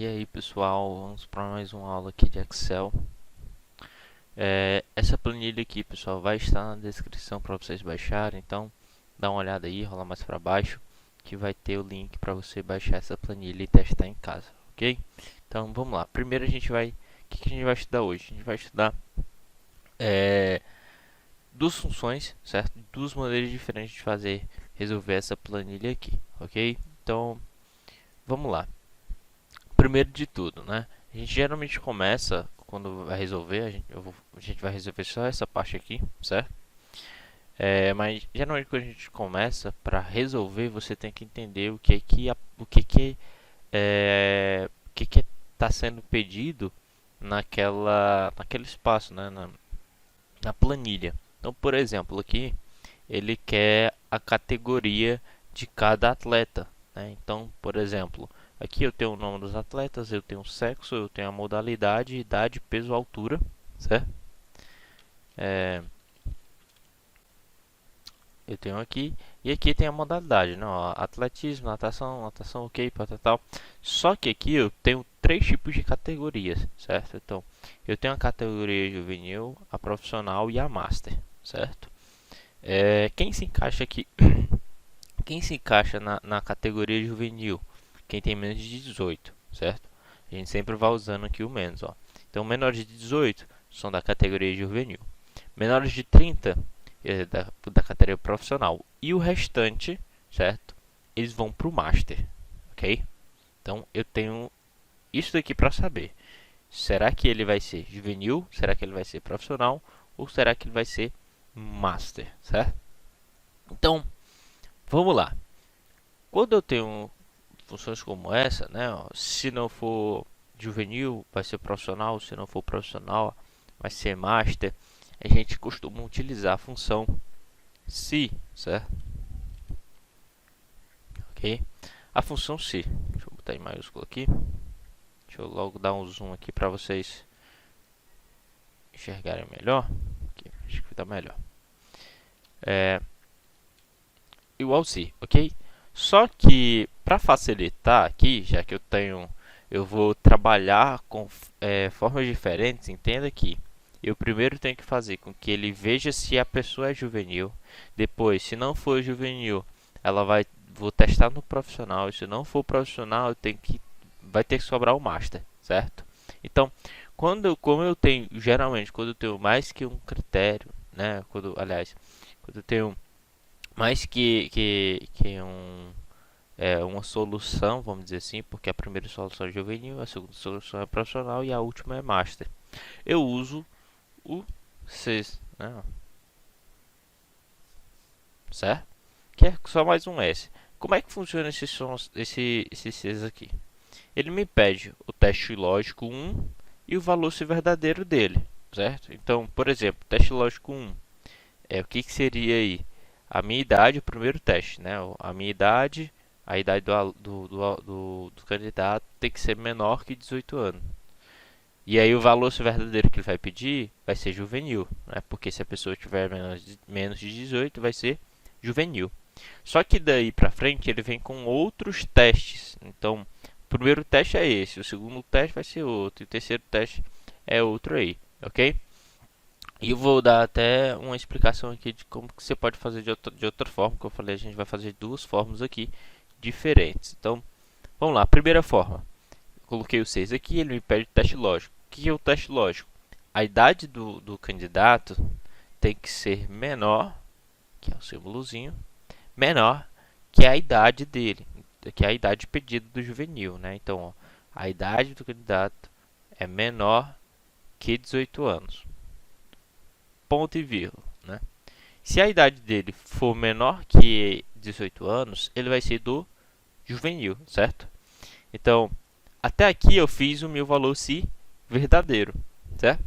E aí pessoal, vamos para mais uma aula aqui de Excel. Essa planilha aqui pessoal vai estar na descrição para vocês baixarem, então dá uma olhada aí, rola mais para baixo que vai ter o link para você baixar essa planilha e testar em casa, ok? Então vamos lá, primeiro o que a gente vai estudar hoje? A gente vai estudar duas funções, certo? Duas maneiras diferentes de resolver essa planilha aqui, ok? Então vamos lá. Primeiro de tudo, né? A gente geralmente começa quando vai resolver, a gente vai resolver só essa parte aqui, certo? Mas geralmente quando a gente começa para resolver, você tem que entender o que está sendo pedido naquele espaço, né? Na planilha. Então, por exemplo, aqui ele quer a categoria de cada atleta, né? Então, por exemplo, aqui eu tenho o nome dos atletas, eu tenho o sexo, eu tenho a modalidade, idade, peso, altura, certo? Eu tenho aqui, e aqui tem a modalidade, né? Ó, atletismo, natação, ok, tal. Só que aqui eu tenho três tipos de categorias, certo? Então, eu tenho a categoria juvenil, a profissional e a master, certo? Quem se encaixa aqui? Quem se encaixa na categoria juvenil? Quem tem menos de 18, certo? A gente sempre vai usando aqui o menos, ó. Então, menores de 18 são da categoria juvenil. Menores de 30 é da categoria profissional. E o restante, certo? Eles vão para o Master, ok? Então, eu tenho isso daqui para saber. Será que ele vai ser juvenil? Será que ele vai ser profissional? Ou será que ele vai ser Master, certo? Então, vamos lá. Quando eu tenho funções como essa, né? Ó, se não for juvenil, vai ser profissional. Se não for profissional, vai ser master. A gente costuma utilizar a função se, certo? Ok? A função se. Deixa eu botar em maiúsculo aqui. Deixa eu logo dar um zoom aqui para vocês enxergarem melhor. Aqui, acho que fica melhor. Igual se, ok? Só que para facilitar aqui, já que eu vou trabalhar com formas diferentes, entenda que eu primeiro tenho que fazer com que ele veja se a pessoa é juvenil. Depois, se não for juvenil, vou testar no profissional. E se não for profissional, vai ter que sobrar o master, certo? Então, como eu tenho, geralmente, quando eu tenho mais que um critério, né? Quando eu tenho mais que uma solução, vamos dizer assim, porque a primeira solução é juvenil, a segunda solução é profissional e a última é master. Eu uso o CES, né? Certo? Que é só mais um S. Como é que funciona esse CES aqui? Ele me pede o teste lógico 1 e o valor se verdadeiro dele, certo? Então, por exemplo, teste lógico 1 o que seria aí? A minha idade, o primeiro teste, né? A minha idade, a idade do candidato tem que ser menor que 18 anos. E aí o valor verdadeiro que ele vai pedir vai ser juvenil, né? Porque se a pessoa tiver menos de 18, vai ser juvenil. Só que daí para frente ele vem com outros testes. Então, o primeiro teste é esse, o segundo teste vai ser outro, e o terceiro teste é outro aí, ok? E eu vou dar até uma explicação aqui de como que você pode fazer de outra forma. Como eu falei, a gente vai fazer duas formas aqui diferentes. Então, vamos lá. Primeira forma. Coloquei o 6 aqui, ele me pede teste lógico. O que é o teste lógico? A idade do candidato tem que ser menor, que é o símbolozinho, menor que a idade dele, que é a idade pedida do juvenil, né? Então, ó, a idade do candidato é menor que 18 anos. Ponto e vírgula, né? Se a idade dele for menor que 18 anos, ele vai ser do juvenil, certo? Então, até aqui eu fiz o meu valor se verdadeiro, certo?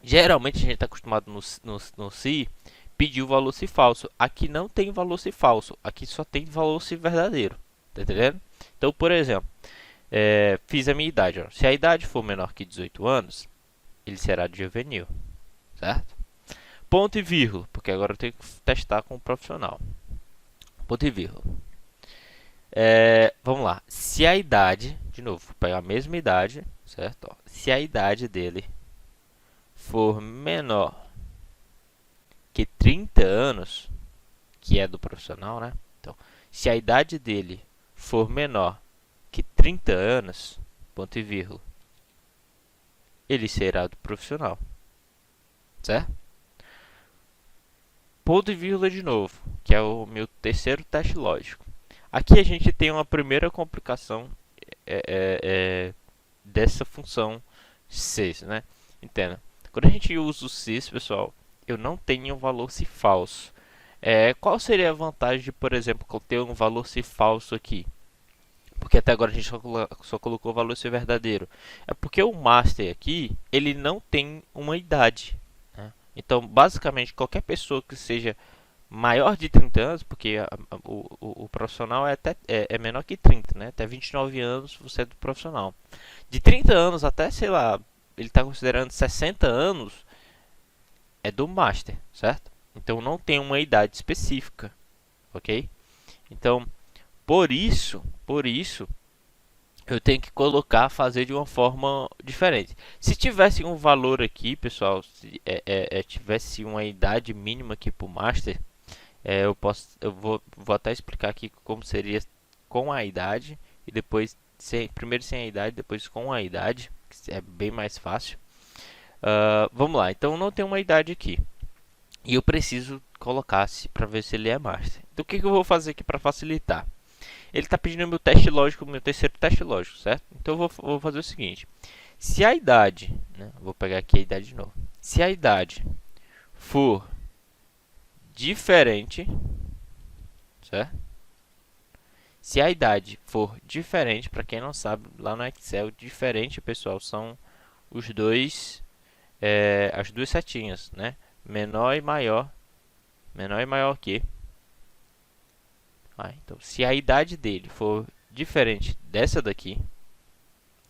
Geralmente a gente está acostumado no se pedir o valor se falso. Aqui não tem valor se falso, aqui só tem valor se verdadeiro, tá entendendo? Então, por exemplo, fiz a minha idade. Ó. Se a idade for menor que 18 anos, ele será de juvenil, certo? Ponto e vírgula, porque agora eu tenho que testar com o profissional. Ponto e vírgula. Vamos lá. Se a idade, de novo, vou pegar a mesma idade, certo? Ó, se a idade dele for menor que 30 anos, que é do profissional, né? Então, se a idade dele for menor que 30 anos, ponto e vírgula, ele será do profissional, certo? Ponto e vírgula de novo, que é o meu terceiro teste lógico. Aqui a gente tem uma primeira complicação dessa função sys, né? Entenda. Quando a gente usa o sys, pessoal, eu não tenho um valor se falso. Qual seria a vantagem de, por exemplo, ter um valor se falso aqui? Porque até agora a gente só colocou o valor se verdadeiro. É porque o master aqui, ele não tem uma idade, né? Então, basicamente, qualquer pessoa que seja maior de 30 anos, porque o profissional é menor que 30, né? Até 29 anos você é do profissional. De 30 anos até, sei lá, ele está considerando 60 anos, é do master, certo? Então não tem uma idade específica, ok? Então, por isso, eu tenho que fazer de uma forma diferente. Se tivesse um valor aqui, pessoal, se tivesse uma idade mínima aqui para o master, eu vou até explicar aqui como seria com a idade e depois primeiro sem a idade, depois com a idade, que é bem mais fácil. Vamos lá, então não tem uma idade aqui e eu preciso colocar para ver se ele é master. Então o que eu vou fazer aqui para facilitar? Ele está pedindo meu teste lógico, meu terceiro teste lógico, certo? Então eu vou fazer o seguinte: se a idade, né, vou pegar aqui a idade de novo. Se a idade for diferente, certo? Se a idade for diferente, para quem não sabe, lá no Excel, diferente, pessoal, são os dois, as duas setinhas, né? Menor e maior que. Então, se a idade dele for diferente dessa daqui,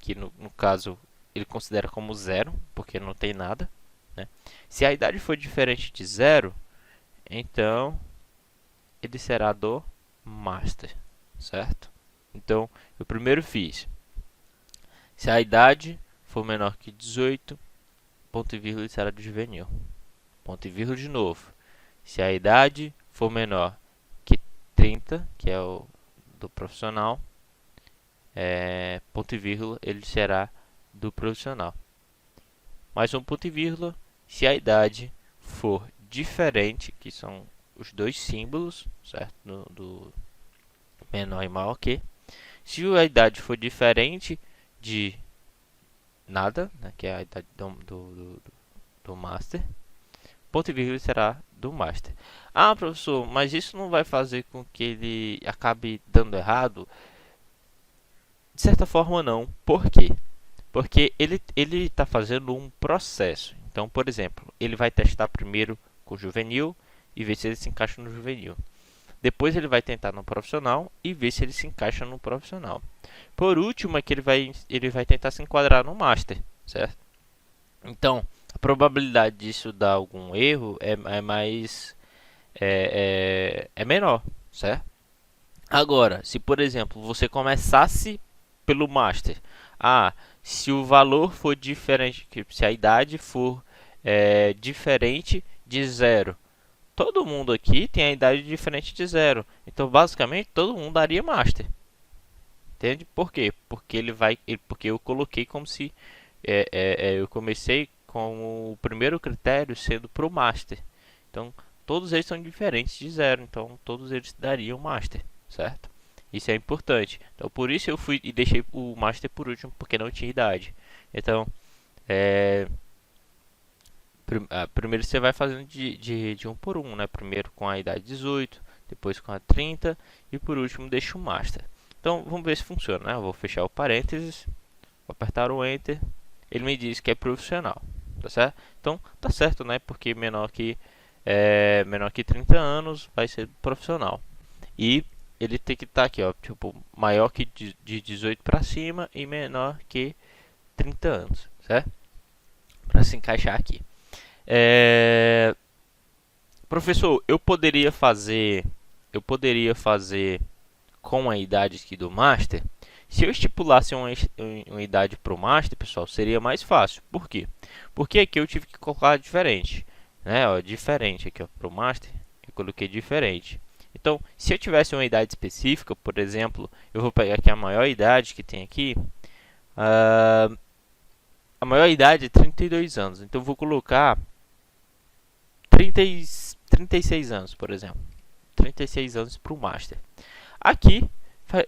que no caso ele considera como zero, porque não tem nada, né? Se a idade for diferente de zero, então ele será do master, certo? Então, eu primeiro fiz. Se a idade for menor que 18, ponto e vírgula será do juvenil. Ponto e vírgula de novo. Se a idade for menor que 30, que é o do profissional, ponto e vírgula, ele será do profissional. Mais um ponto e vírgula. Se a idade for diferente, que são os dois símbolos, certo? Do menor e maior que. Se a idade for diferente de nada, né, que é a idade do master, ponto e vírgula será do master. Ah, professor, mas isso não vai fazer com que ele acabe dando errado? De certa forma não. Por quê? Porque ele está fazendo um processo. Então, por exemplo, ele vai testar primeiro com o juvenil e ver se ele se encaixa no juvenil. Depois ele vai tentar no profissional e ver se ele se encaixa no profissional. Por último é que ele vai tentar se enquadrar no master, certo? Então, a probabilidade disso dar algum erro é menor, certo? Agora, se por exemplo você começasse pelo master, se o valor for diferente, se a idade for diferente de zero, todo mundo aqui tem a idade diferente de zero, então basicamente todo mundo daria master. Entende? Por quê? Porque eu coloquei como se eu comecei com o primeiro critério sendo para o master. Então todos eles são diferentes de zero, então todos eles dariam master, certo? Isso é importante. Então por isso eu fui e deixei o master por último, porque não tinha idade. Então primeiro você vai fazendo de um por um, né? Primeiro com a idade 18, depois com a 30 e por último deixa o master. Então vamos ver se funciona, né? Eu vou fechar o parênteses, vou apertar o enter, ele me diz que é profissional, tá certo? Então tá certo, né? Porque menor que 30 anos vai ser profissional. E ele tem que estar aqui, ó, tipo, maior que de 18 para cima e menor que 30 anos, certo? Para se encaixar aqui. Professor, eu poderia fazer com a idade aqui do master Se eu estipulasse uma idade para o Master, pessoal, seria mais fácil. Por quê? Porque aqui eu tive que colocar diferente, né? Ó, diferente aqui, para o Master, eu coloquei diferente. Então, se eu tivesse uma idade específica, por exemplo, eu vou pegar aqui a maior idade que tem aqui. A maior idade é 32 anos, então eu vou colocar 36 anos, por exemplo. 36 anos para o Master. Aqui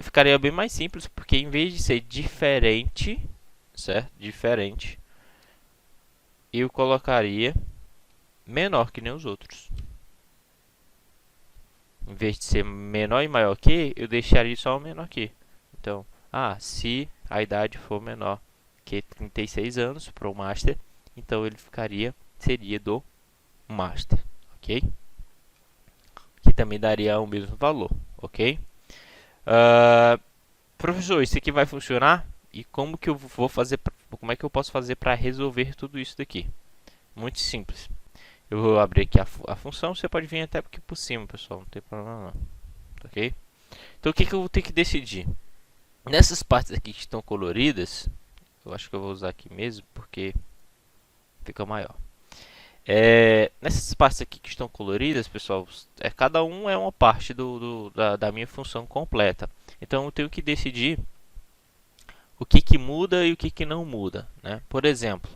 ficaria bem mais simples, porque em vez de ser diferente, certo? Diferente, eu colocaria menor que nem os outros. Em vez de ser menor e maior que, eu deixaria só o menor que. Então, se a idade for menor que 36 anos para o Master, então ele seria do Master, ok? Que também daria o mesmo valor, ok? Professor, isso aqui vai funcionar? E como que eu vou fazer? Como é que eu posso fazer para resolver tudo isso daqui? Muito simples. Eu vou abrir aqui a função. Você pode vir até aqui por cima, pessoal. Não tem problema não. Ok? Então o que eu vou ter que decidir? Nessas partes aqui que estão coloridas, eu acho que eu vou usar aqui mesmo porque fica maior. Nessas partes aqui que estão coloridas, pessoal, cada um é uma parte da minha função completa. Então eu tenho que decidir o que muda e o que não muda, né? Por exemplo,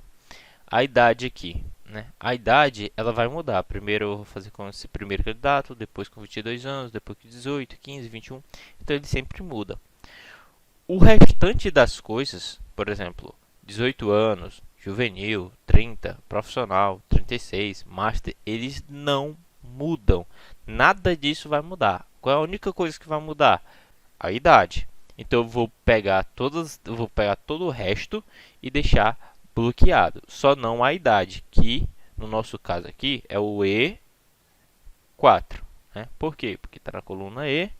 a idade aqui, né? A idade ela vai mudar. Primeiro eu vou fazer com esse primeiro candidato, depois com 22 anos, depois com 18, 15, 21. Então ele sempre muda. O restante das coisas, por exemplo, 18 anos, juvenil, 30, profissional, 36, master, eles não mudam. Nada disso vai mudar. Qual é a única coisa que vai mudar? A idade. Então eu vou pegar todo o resto e deixar bloqueado. Só não a idade, que no nosso caso aqui é o E4, né? Por quê? Porque está na coluna E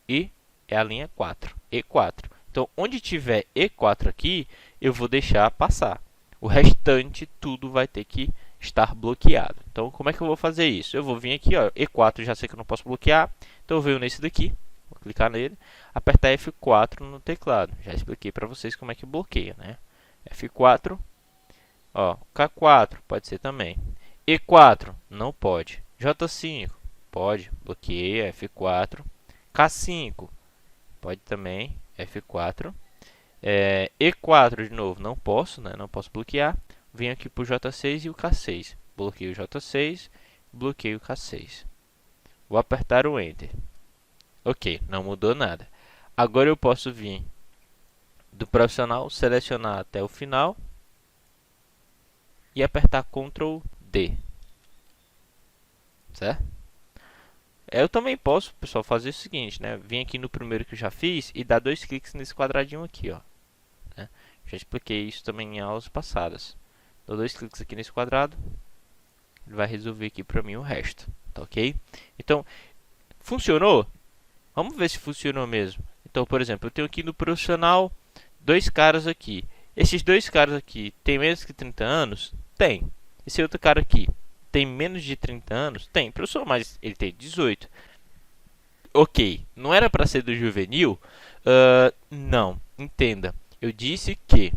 e é a linha 4, E4. Então, onde tiver E4 aqui, eu vou deixar passar. O restante, tudo vai ter que estar bloqueado. Então, como é que eu vou fazer isso? Eu vou vir aqui, ó, E4 já sei que eu não posso bloquear, então eu venho nesse daqui, vou clicar nele, apertar F4 no teclado. Já expliquei para vocês como é que bloqueia, né? F4, ó, K4 pode ser também. E4 não pode. J5 pode, bloqueia, F4. K5 pode também, F4. E4 de novo, não posso, né? Não posso bloquear. Venho aqui para o J6 e o K6. Bloqueio o J6, bloqueio o K6. Vou apertar o Enter. Ok, não mudou nada. Agora eu posso vir do profissional, selecionar até o final e apertar Ctrl D. Certo? Eu também posso, pessoal, fazer o seguinte, né? Vim aqui no primeiro que eu já fiz e dar 2 cliques nesse quadradinho aqui, ó. Né? Já expliquei isso também em aulas passadas. Dou 2 cliques aqui nesse quadrado, ele vai resolver aqui para mim o resto, tá ok? Então, funcionou? Vamos ver se funcionou mesmo. Então, por exemplo, eu tenho aqui no profissional 2 caras aqui. Esses 2 caras aqui têm menos que 30 anos? Tem. Esse outro cara aqui tem menos de 30 anos? Tem, professor, mas ele tem 18. Ok, não era para ser do juvenil? Não, entenda. Eu disse que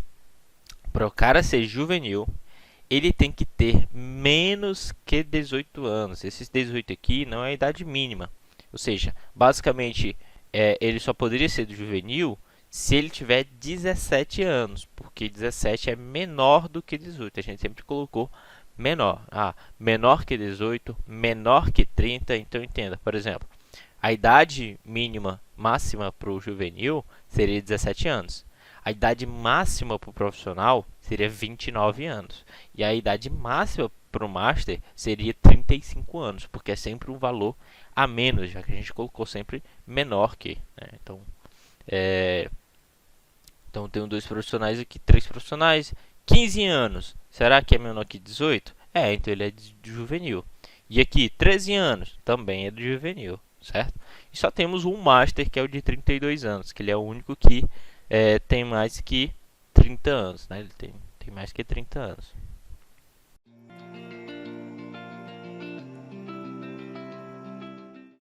para o cara ser juvenil, ele tem que ter menos que 18 anos. Esses 18 aqui não é a idade mínima. Ou seja, basicamente, ele só poderia ser do juvenil se ele tiver 17 anos, porque 17 é menor do que 18. A gente sempre colocou menor. Menor que 18, menor que 30. Então, entenda, por exemplo, a idade mínima máxima para o juvenil seria 17 anos. A idade máxima para o profissional seria 29 anos. E a idade máxima para o Master seria 35 anos, porque é sempre um valor a menos, já que a gente colocou sempre menor que. Né? Então, tenho 2 profissionais aqui, 3 profissionais. 15 anos, será que é menor que 18? Então ele é de juvenil. E aqui, 13 anos, também é de juvenil, certo? E só temos um Master, que é o de 32 anos, que ele é o único que tem mais que 30 anos, né? Ele tem mais que 30 anos.